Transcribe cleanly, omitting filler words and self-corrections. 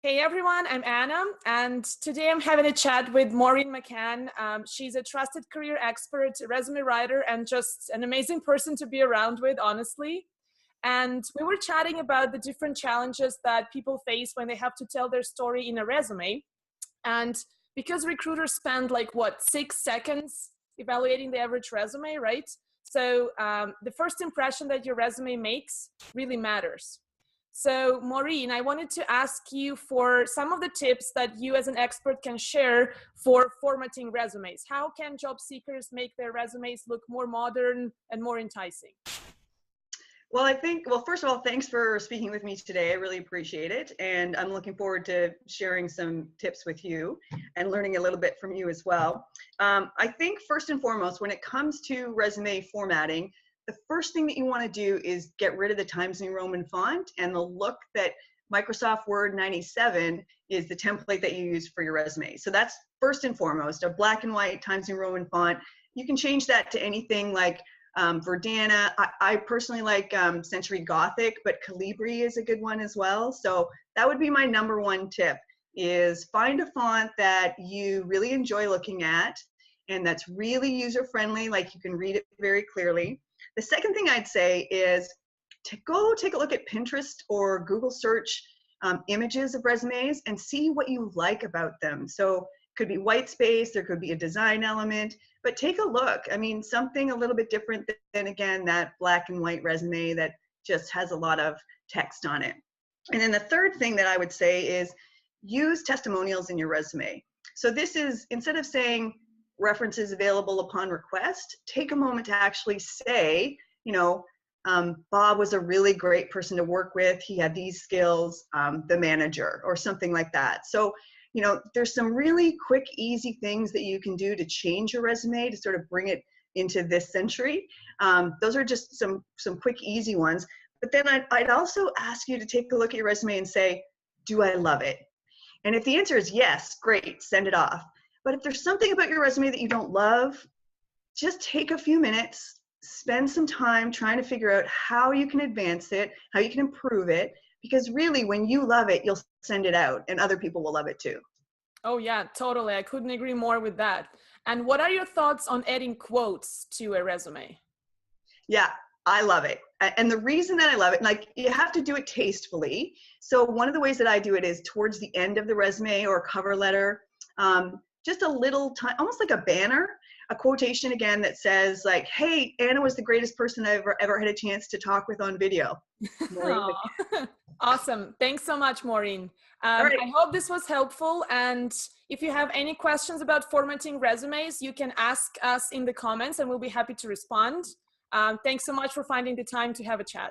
Hey everyone, I'm Anna, and today I'm having a chat with Maureen McCann. She's a trusted career expert, resume writer, and just an amazing person to be around with, honestly. And we were chatting about the different challenges that people face when they have to tell their story in a resume. And because recruiters spend like, what, 6 seconds evaluating the average resume, right? So the first impression that your resume makes really matters. So Maureen, I wanted to ask you for some of the tips that you as an expert can share for formatting resumes. How can job seekers make their resumes look more modern and more enticing? Well, first of all, thanks for speaking with me today. I really appreciate it. And I'm looking forward to sharing some tips with you and learning a little bit from you as well. I think first and foremost, when it comes to resume formatting, the first thing that you want to do is get rid of the Times New Roman font and the look that Microsoft Word 97 is the template that you use for your resume. So that's first and foremost, a black and white Times New Roman font. You can change that to anything like Verdana. I personally like Century Gothic, but Calibri is a good one as well. So that would be my number one tip, is find a font that you really enjoy looking at and that's really user-friendly, like you can read it very clearly. The second thing I'd say is to go take a look at Pinterest or Google search images of resumes and see what you like about them. So it could be white space, there could be a design element, but take a look. I mean, something a little bit different than, again, that black and white resume that just has a lot of text on it. And then the third thing that I would say is use testimonials in your resume. So this is, instead of saying references available upon request, take a moment to actually say, you know, Bob was a really great person to work with. He had these skills, the manager, or something like that. So, you know, there's some really quick, easy things that you can do to change your resume to sort of bring it into this century. Those are just some quick, easy ones. But then I'd also ask you to take a look at your resume and say, do I love it? And if the answer is yes, great, send it off. But if there's something about your resume that you don't love, just take a few minutes, spend some time trying to figure out how you can advance it, how you can improve it, because really when you love it, you'll send it out and other people will love it too. Oh yeah, totally. I couldn't agree more with that. And what are your thoughts on adding quotes to a resume? Yeah, I love it. And the reason that I love it, like, you have to do it tastefully. So one of the ways that I do it is towards the end of the resume or cover letter, just a little time, almost like a banner, a quotation again that says like, hey, Anna was the greatest person I've ever had a chance to talk with on video. Awesome. Thanks so much, Maureen. Right. I hope this was helpful. And if you have any questions about formatting resumes, you can ask us in the comments and we'll be happy to respond. Thanks so much for finding the time to have a chat.